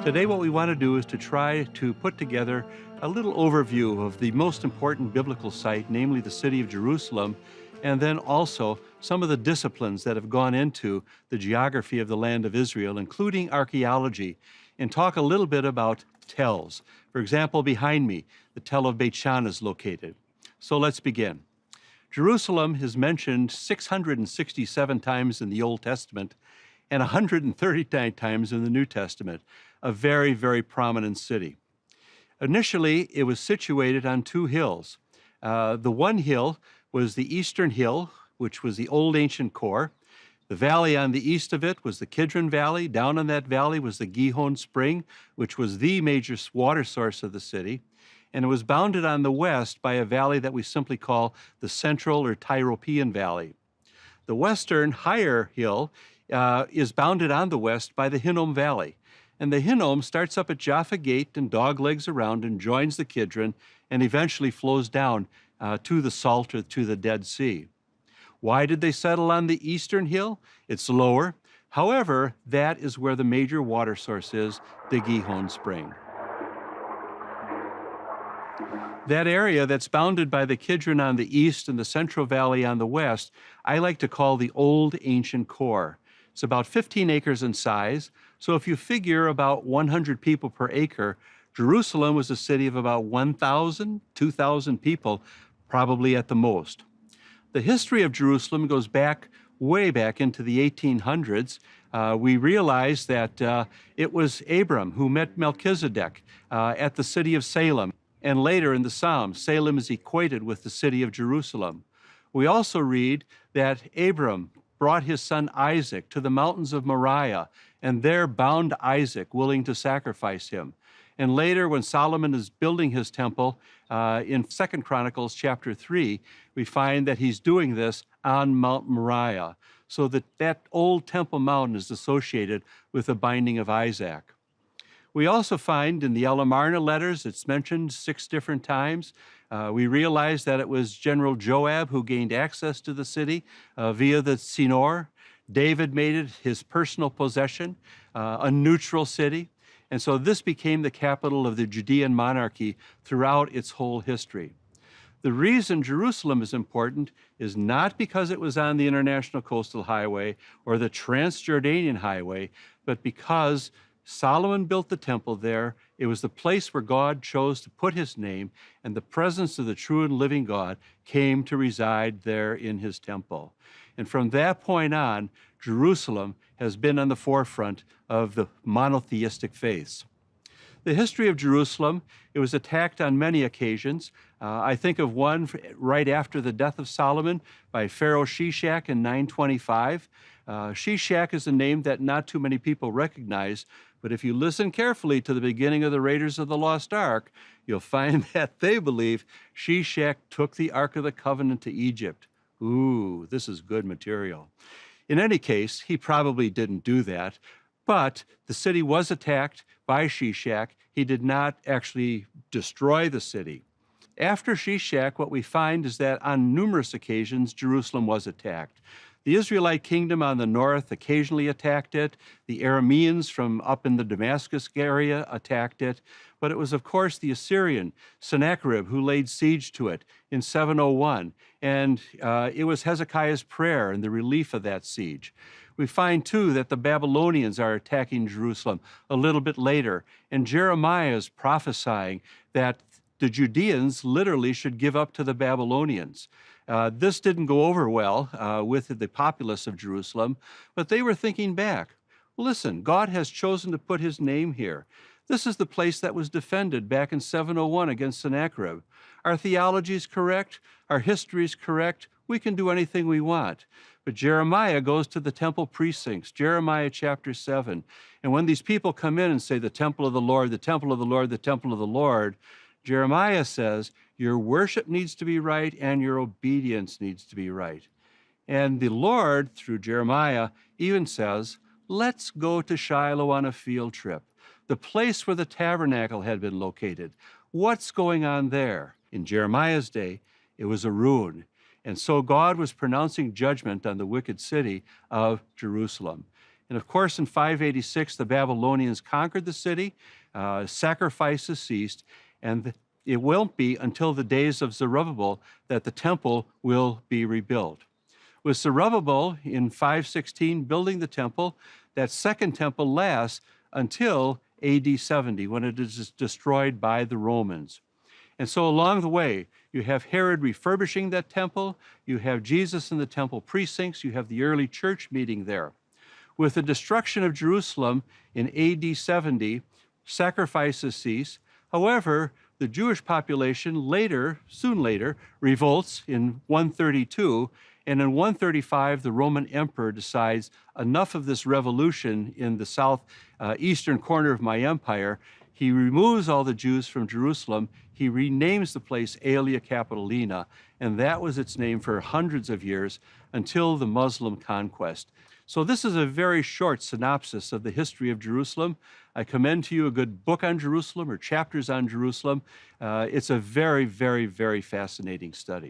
Today, what we want to do is to try to put together a little overview of the most important biblical site, namely the city of Jerusalem, and then also some of the disciplines that have gone into the geography of the land of Israel, including archaeology, and talk a little bit about tells. For example, behind me, the Tell of Beit Shan is located. So let's begin. Jerusalem is mentioned 667 times in the Old Testament and 139 times in the New Testament, a very, very prominent city. Initially, it was situated on two hills. The one hill was the Eastern Hill, which was the old ancient core. The valley on the east of it was the Kidron Valley. Down in that valley was the Gihon Spring, which was the major water source of the city. And it was bounded on the west by a valley that we simply call the Central or Tyropean Valley. The western, higher hill is bounded on the west by the Hinnom Valley. And the Hinnom starts up at Jaffa Gate and doglegs around and joins the Kidron and eventually flows down to the Salt or to the Dead Sea. Why did they settle on the eastern hill? It's lower. However, that is where the major water source is, the Gihon Spring. That area that's bounded by the Kidron on the east and the Central Valley on the west, I like to call the Old Ancient Core. It's about 15 acres in size. So if you figure about 100 people per acre, Jerusalem was a city of about 1,000, 2,000 people, probably at the most. The history of Jerusalem goes back, way back into the 1800s. We realize that it was Abram who met Melchizedek at the city of Salem. And later in the Psalms, Salem is equated with the city of Jerusalem. We also read that Abram brought his son Isaac to the mountains of Moriah, and there bound Isaac, willing to sacrifice him. And later, when Solomon is building his temple, in 2 Chronicles chapter 3, we find that he's doing this on Mount Moriah, so that old Temple Mountain is associated with the binding of Isaac. We also find in the Elamarna letters, it's mentioned 6 different times. We realize that it was General Joab who gained access to the city via the Sinor. David made it his personal possession, a neutral city. And so this became the capital of the Judean monarchy throughout its whole history. The reason Jerusalem is important is not because it was on the International Coastal Highway or the Transjordanian Highway, but because Solomon built the temple there. It was the place where God chose to put his name, and the presence of the true and living God came to reside there in his temple. And from that point on, Jerusalem has been on the forefront of the monotheistic faiths. The history of Jerusalem, it was attacked on many occasions. I think of one right after the death of Solomon by Pharaoh Shishak in 925. Shishak is a name that not too many people recognize, but if you listen carefully to the beginning of the Raiders of the Lost Ark, you'll find that they believe Shishak took the Ark of the Covenant to Egypt. Ooh, this is good material. In any case, he probably didn't do that, but the city was attacked by Shishak. He did not actually destroy the city. After Shishak, what we find is that on numerous occasions, Jerusalem was attacked. The Israelite kingdom on the north occasionally attacked it. The Arameans from up in the Damascus area attacked it. But it was, of course, the Assyrian, Sennacherib, who laid siege to it in 701. And it was Hezekiah's prayer and the relief of that siege. We find, too, that the Babylonians are attacking Jerusalem a little bit later. And Jeremiah is prophesying that the Judeans literally should give up to the Babylonians. This didn't go over well with the populace of Jerusalem, but they were thinking back. Listen, God has chosen to put his name here. This is the place that was defended back in 701 against Sennacherib. Our theology is correct. Our history is correct. We can do anything we want. But Jeremiah goes to the temple precincts, Jeremiah chapter 7. And when these people come in and say, the temple of the Lord, the temple of the Lord, the temple of the Lord, Jeremiah says, your worship needs to be right and your obedience needs to be right. And the Lord, through Jeremiah, even says, let's go to Shiloh on a field trip, the place where the tabernacle had been located. What's going on there? In Jeremiah's day, it was a ruin. And so God was pronouncing judgment on the wicked city of Jerusalem. And of course, in 586, the Babylonians conquered the city, sacrifices ceased, and it won't be until the days of Zerubbabel that the temple will be rebuilt. With Zerubbabel in 516 building the temple, that second temple lasts until AD 70, when it is destroyed by the Romans. And so along the way, you have Herod refurbishing that temple, you have Jesus in the temple precincts, you have the early church meeting there. With the destruction of Jerusalem in AD 70, sacrifices cease. However, the Jewish population soon later, revolts in 132, and in 135, the Roman emperor decides enough of this revolution in the southeastern corner of my empire. He removes all the Jews from Jerusalem. He renames the place Aelia Capitolina, and that was its name for hundreds of years until the Muslim conquest. So this is a very short synopsis of the history of Jerusalem. I commend to you a good book on Jerusalem or chapters on Jerusalem. It's a very, very, very fascinating study.